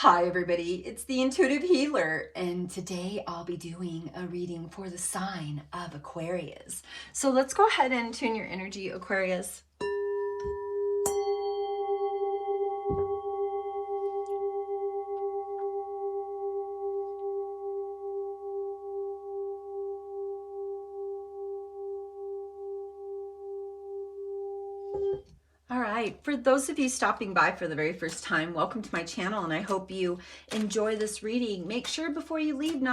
Hi everybody, it's the Intuitive Healer, and today I'll be doing a reading for the sign of Aquarius. So let's go ahead and tune your energy, Aquarius. All right, for those of you stopping by for the very first time, welcome to my channel, and I hope you enjoy this reading. Make sure before you leave,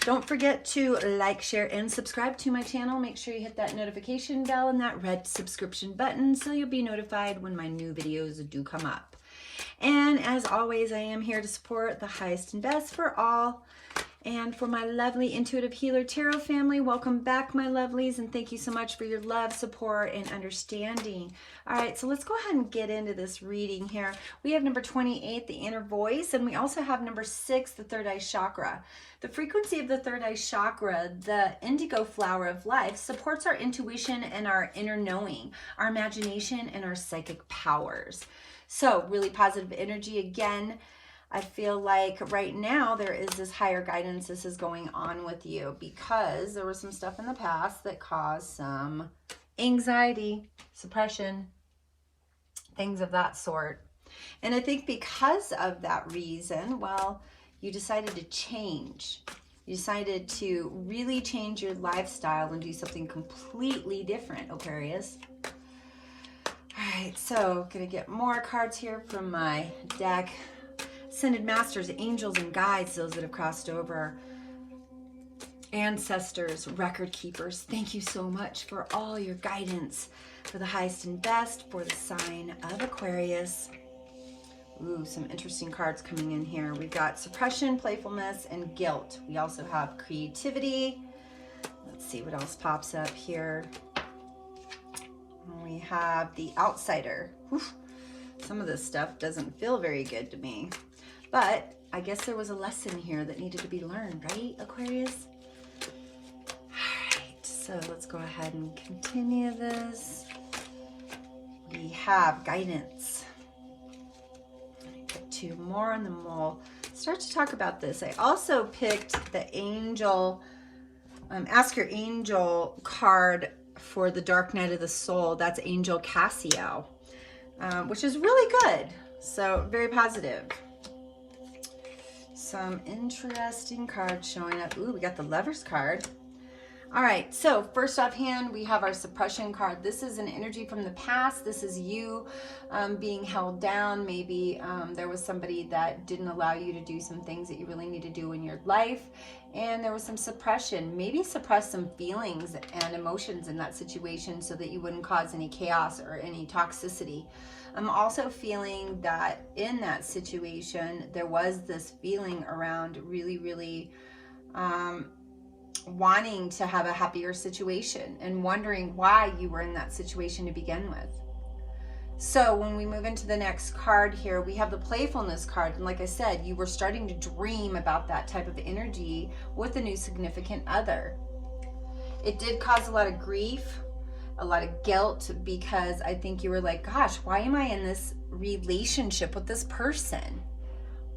don't forget to like, share, and subscribe to my channel. Make sure you hit that notification bell and that red subscription button so you'll be notified when my new videos do come up. And as always, I am here to support the highest and best for all. And for my lovely Intuitive Healer Tarot family, welcome back, my lovelies, and thank you so much for your love, support, and understanding. All right, so let's go ahead and get into this reading here. We have number 28, the inner voice, and we also have number 6, the third eye chakra. The frequency of the third eye chakra, the indigo flower of life, supports our intuition and our inner knowing, our imagination, and our psychic powers. So really positive energy again. I feel like right now there is this higher guidance. This is going on with you because there was some stuff in the past that caused some anxiety, suppression, things of that sort. And I think because of that reason, well, you decided to change. You decided to really change your lifestyle and do something completely different, Aquarius. All right, so gonna get more cards here from my deck. Ascended Masters, angels, and guides, those that have crossed over, ancestors, record keepers, thank you so much for all your guidance for the highest and best for the sign of Aquarius. Ooh, some interesting cards coming in here. We've got suppression, playfulness, and guilt. We also have creativity. Let's see what else pops up here. We have the outsider. Whew. Some of this stuff doesn't feel very good to me. But I guess there was a lesson here that needed to be learned, right, Aquarius? All right, so let's go ahead and continue this. We have guidance. Get 2 more and then we'll start to talk about this. I also picked the angel, ask your angel card for the dark night of the soul. That's Angel Cassio, which is really good. So very positive. Some interesting cards showing up. Ooh, we got the Lover's card. All right, so first offhand, we have our suppression card. This is an energy from the past. This is you being held down. Maybe there was somebody that didn't allow you to do some things that you really need to do in your life. And there was some suppression. Maybe suppress some feelings and emotions in that situation so that you wouldn't cause any chaos or any toxicity. I'm also feeling that in that situation, there was this feeling around really wanting to have a happier situation and wondering why you were in that situation to begin with. So when we move into the next card here, we have the playfulness card. And like I said, you were starting to dream about that type of energy with a new significant other. It did cause a lot of grief, a lot of guilt, because I think you were like, gosh, why am I in this relationship with this person?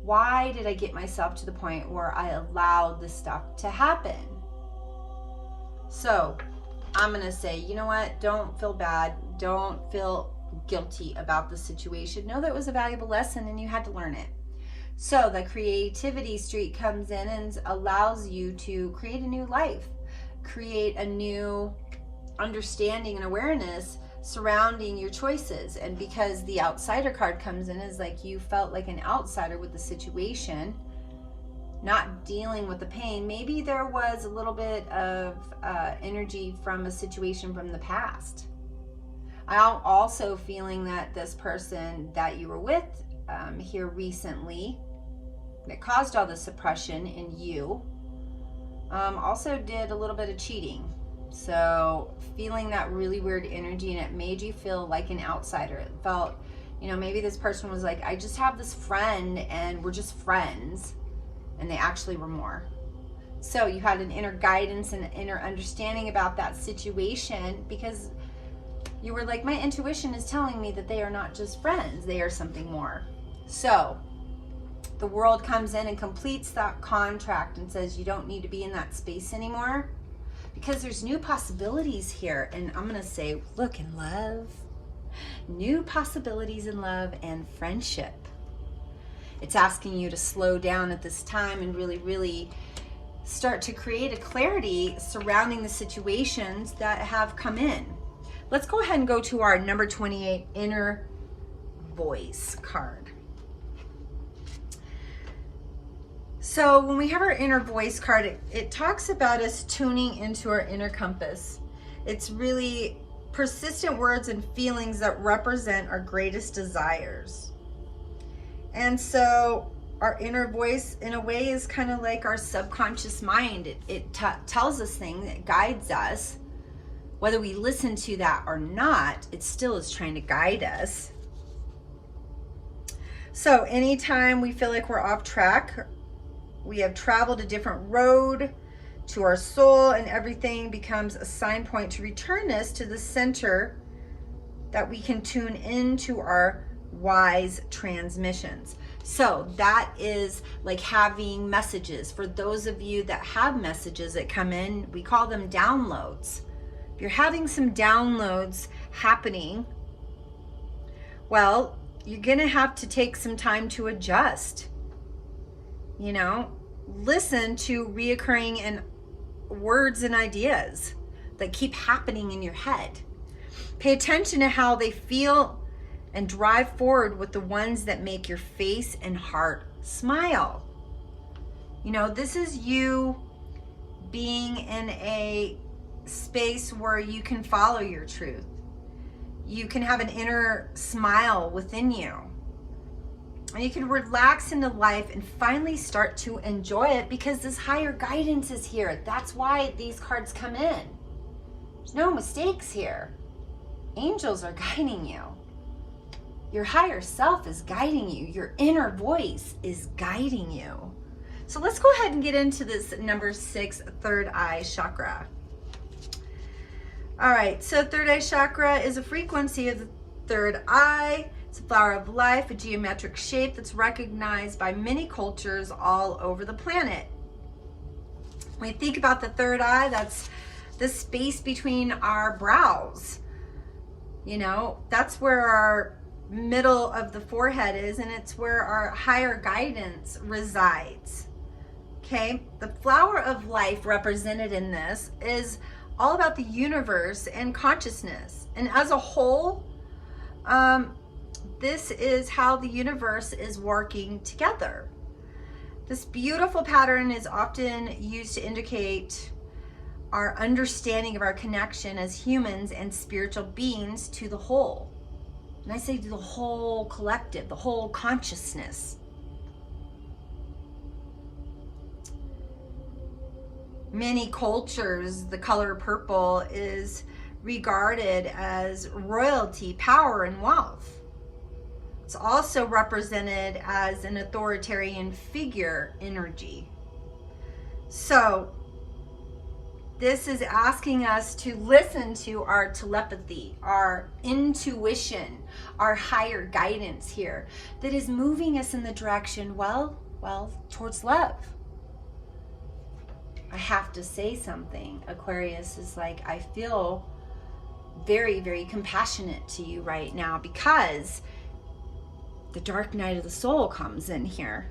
Why did I get myself to the point where I allowed this stuff to happen? So I'm going to say, you know what? Don't feel bad. Don't feel guilty about the situation. Know that it was a valuable lesson and you had to learn it. So the creativity streak comes in and allows you to create a new life, create a new understanding and awareness surrounding your choices. And because the outsider card comes in is like you felt like an outsider with the situation, not dealing with the pain. Maybe there was a little bit of energy from a situation from the past. I'm also feeling that this person that you were with here recently that caused all the suppression in you also did a little bit of cheating. So feeling that really weird energy, and it made you feel like an outsider. It felt, you know, maybe this person was like, I just have this friend and we're just friends. And they actually were more. So you had an inner guidance and inner understanding about that situation because you were like, my intuition is telling me that they are not just friends, they are something more. So the world comes in and completes that contract and says you don't need to be in that space anymore, because there's new possibilities here. And I'm going to say, look, in love, new possibilities in love and friendship. It's asking you to slow down at this time and really, really start to create a clarity surrounding the situations that have come in. Let's go ahead and go to our number 28 inner voice card. So when we have our inner voice card, it talks about us tuning into our inner compass. It's really persistent words and feelings that represent our greatest desires. And so our inner voice, in a way, is kind of like our subconscious mind. It tells us things, it guides us. Whether we listen to that or not, it still is trying to guide us. So anytime we feel like we're off track, we have traveled a different road to our soul, and everything becomes a sign point to return us to the center that we can tune into our wise transmissions. So that is like having messages. For those of you that have messages that come in, we call them downloads. If you're having some downloads happening, well, you're going to have to take some time to adjust. You know, listen to reoccurring and words and ideas that keep happening in your head. Pay attention to how they feel and drive forward with the ones that make your face and heart smile. You know, this is you being in a space where you can follow your truth. You can have an inner smile within you. And you can relax into life and finally start to enjoy it, because this higher guidance is here. That's why these cards come in. There's no mistakes here. Angels are guiding you. Your higher self is guiding you. Your inner voice is guiding you. So let's go ahead and get into this number 6, third eye chakra. All right, so third eye chakra is a frequency of the third eye. It's a flower of life, a geometric shape that's recognized by many cultures all over the planet. When you think about the third eye, that's the space between our brows. You know, that's where our middle of the forehead is, and it's where our higher guidance resides. Okay, the flower of life represented in this is all about the universe and consciousness. And as a whole, this is how the universe is working together. This beautiful pattern is often used to indicate our understanding of our connection as humans and spiritual beings to the whole. And I say to the whole collective, the whole consciousness. Many cultures, the color purple is regarded as royalty, power, and wealth. It's also represented as an authoritarian figure energy. So this is asking us to listen to our telepathy, our intuition, our higher guidance here that is moving us in the direction, well, towards love. I have to say something. Aquarius is like, I feel very, very compassionate to you right now, because the dark night of the soul comes in here.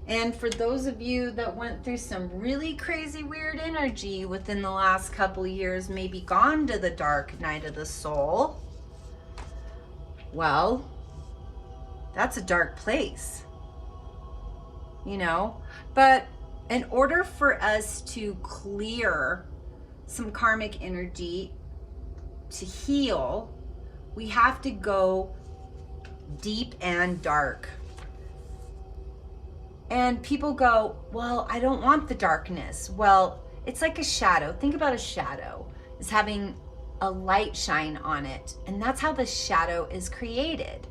And for those of you that went through some really crazy, weird energy within the last couple of years, maybe gone to the dark night of the soul, well, that's a dark place, you know? But in order for us to clear some karmic energy, to heal, we have to go deep and dark. And people go, well, I don't want the darkness. Well, it's like a shadow. Think about a shadow as having a light shine on it. And that's how the shadow is created.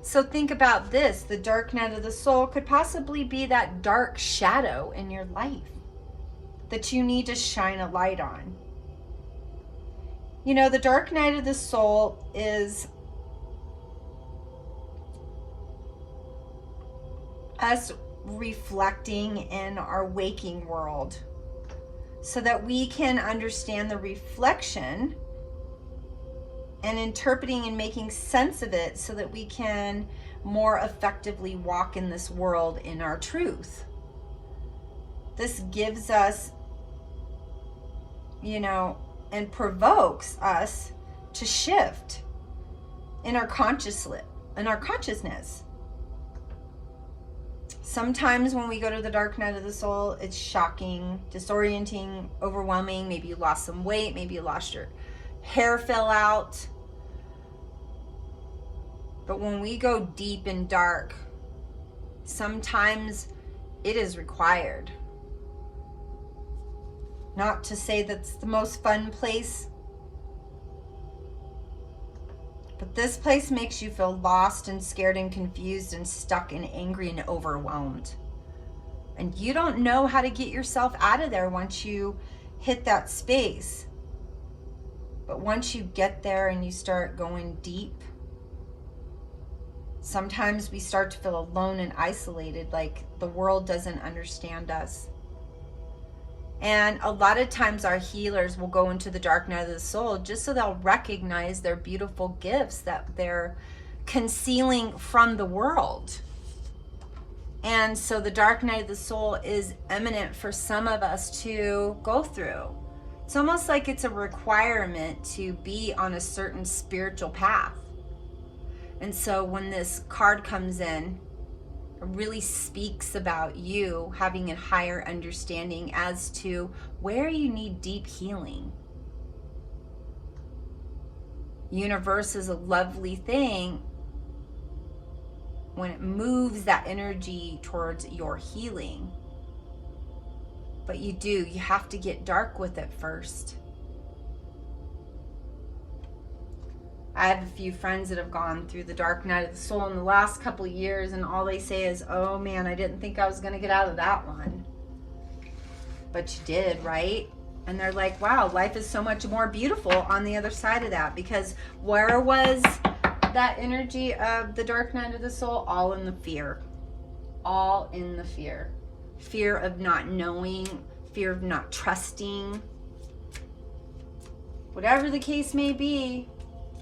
So think about this. The dark night of the soul could possibly be that dark shadow in your life that you need to shine a light on. You know, the dark night of the soul is us reflecting in our waking world so that we can understand the reflection and interpreting and making sense of it so that we can more effectively walk in this world in our truth. This gives us, and provokes us to shift in our consciousness. Sometimes when we go to the dark night of the soul, it's shocking, disorienting, overwhelming. Maybe you lost some weight, maybe you lost your hair fell out. But when we go deep and dark, sometimes it is required. Not to say that's the most fun place, but this place makes you feel lost and scared and confused and stuck and angry and overwhelmed. And you don't know how to get yourself out of there once you hit that space. But once you get there and you start going deep, sometimes we start to feel alone and isolated, like the world doesn't understand us. And a lot of times our healers will go into the dark night of the soul just so they'll recognize their beautiful gifts that they're concealing from the world. And so the dark night of the soul is imminent for some of us to go through. It's almost like it's a requirement to be on a certain spiritual path. And so when this card comes in, it really speaks about you having a higher understanding as to where you need deep healing. Universe is a lovely thing when it moves that energy towards your healing. But you have to get dark with it first. I have a few friends that have gone through the dark night of the soul in the last couple of years, and all they say is, oh man, I didn't think I was going to get out of that one. But you did, right? And they're like, wow, life is so much more beautiful on the other side of that, because where was that energy of the dark night of the soul? All in the fear. All in the fear. Fear of not knowing, fear of not trusting. Whatever the case may be,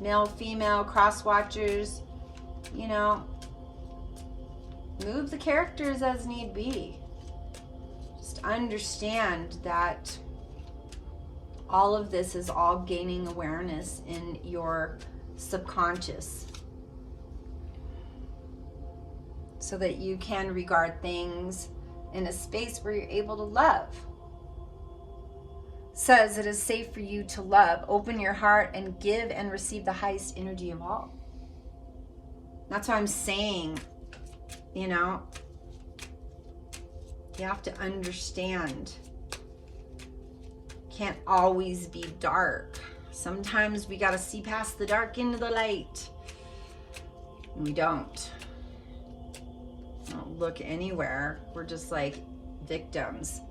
male, female, cross watchers, move the characters as need be. Just understand that all of this is all gaining awareness in your subconscious so that you can regard things in a space where you're able to love. Says it is safe for you to love. Open your heart and give and receive the highest energy of all. That's why I'm saying, you have to understand. Can't always be dark. Sometimes we got to see past the dark into the light. And we don't. Don't look anywhere. We're just like victims.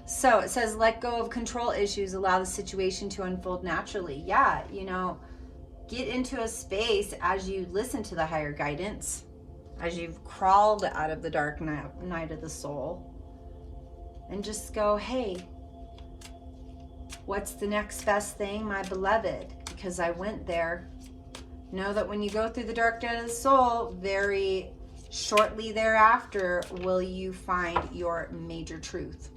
So it says, let go of control issues, allow the situation to unfold naturally. Yeah, get into a space as you listen to the higher guidance, as you've crawled out of the dark night of the soul, and just go, hey, what's the next best thing, my beloved? Because I went there. Know that when you go through the dark night of the soul, very shortly thereafter will you find your major truth.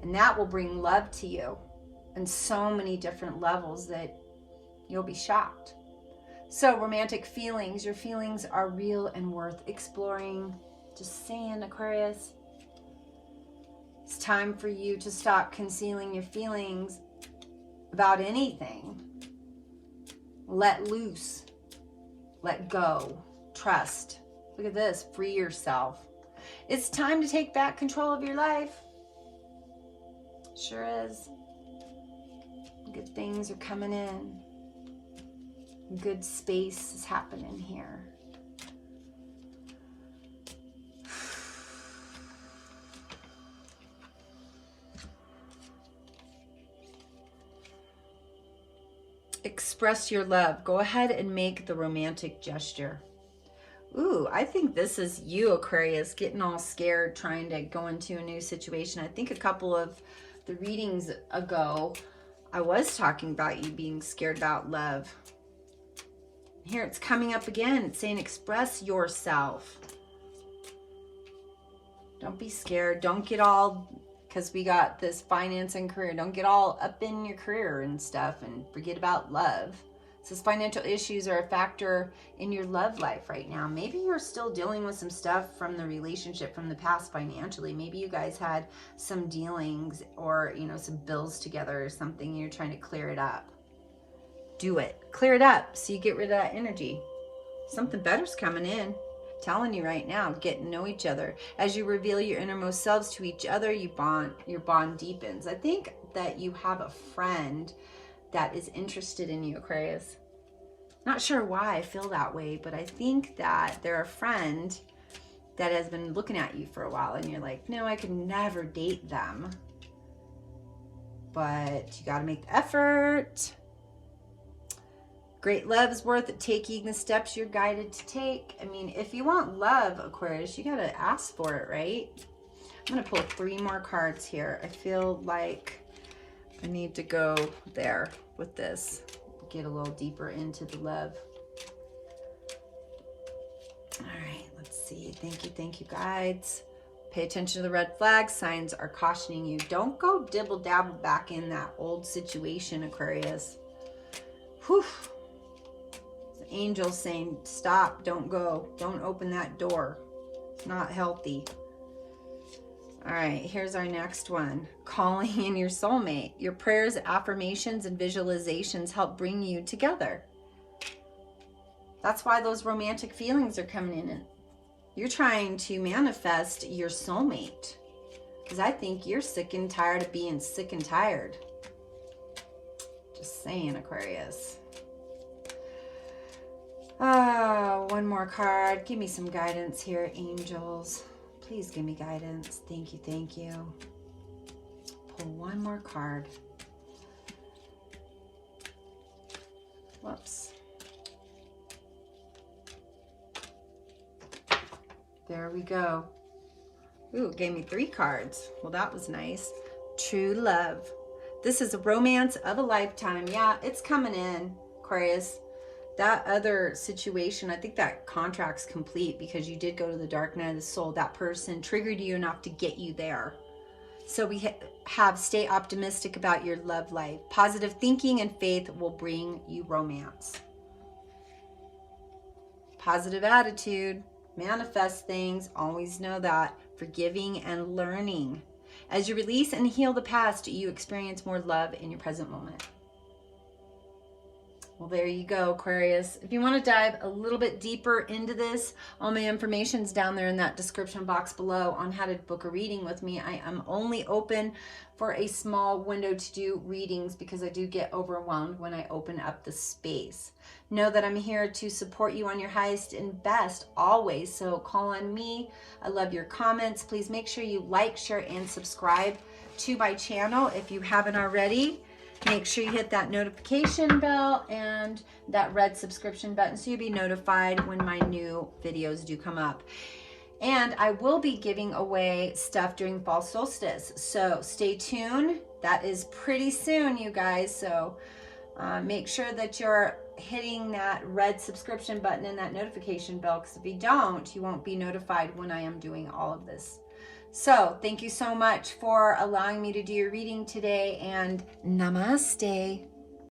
And that will bring love to you in so many different levels that you'll be shocked. So romantic feelings, your feelings are real and worth exploring. Just saying, Aquarius. It's time for you to stop concealing your feelings about anything. Let loose. Let go. Trust. Look at this. Free yourself. It's time to take back control of your life. Sure is. Good things are coming in. Good space is happening here. Express your love. Go ahead and make the romantic gesture. Ooh, I think this is you, Aquarius, getting all scared trying to go into a new situation. I think a couple of the readings ago, I was talking about you being scared about love. Here it's coming up again. It's saying express yourself. Don't be scared. Don't get all, because we got this finance and career, don't get all up in your career and stuff and forget about love. It says financial issues are a factor in your love life right now. Maybe you're still dealing with some stuff from the relationship from the past financially. Maybe you guys had some dealings or, you know, some bills together or something. You're trying to clear it up. Do it. Clear it up so you get rid of that energy. Something better's coming in. Telling you right now, get to know each other. As you reveal your innermost selves to each other, your bond deepens. I think that you have a friend that is interested in you, Aquarius. Not sure why I feel that way, but I think that they're a friend that has been looking at you for a while and you're like, no, I could never date them. But you got to make the effort. Great love is worth taking the steps you're guided to take. I mean, if you want love, Aquarius, you got to ask for it, right? I'm going to pull 3 more cards here. I feel like I need to go there with this. Get a little deeper into the love. All right, let's see. Thank you, guides. Pay attention to the red flags. Signs are cautioning you. Don't go dibble-dabble back in that old situation, Aquarius. Whew. Angels saying, stop, don't go, don't open that door. It's not healthy. All right, here's our next one. Calling in your soulmate. Your prayers, affirmations, and visualizations help bring you together. That's why those romantic feelings are coming in. You're trying to manifest your soulmate. Because I think you're sick and tired of being sick and tired. Just saying, Aquarius. One more card. Give me some guidance here, angels. Please give me guidance. Thank you. Pull one more card. Whoops. There we go. Ooh, it gave me 3 cards. Well, that was nice. True love. This is a romance of a lifetime. Yeah, it's coming in, Aquarius. That other situation, I think that contract's complete because you did go to the dark night of the soul. That person triggered you enough to get you there. So we have stay optimistic about your love life. Positive thinking and faith will bring you romance. Positive attitude, manifest things, always know that. Forgiving and learning. As you release and heal the past, you experience more love in your present moment. Well, there you go, Aquarius. If you want to dive a little bit deeper into this, all my information's down there in that description box below on how to book a reading with me. I am only open for a small window to do readings because I do get overwhelmed when I open up the space. Know that I'm here to support you on your highest and best always, so call on me. I love your comments. Please make sure you like, share, and subscribe to my channel if you haven't already. Make sure you hit that notification bell and that red subscription button so you'll be notified when my new videos do come up. And I will be giving away stuff during fall solstice, so stay tuned. That is pretty soon, you guys, so make sure that you're hitting that red subscription button and that notification bell, because if you don't, you won't be notified when I am doing all of this. So thank you so much for allowing me to do your reading today, and namaste.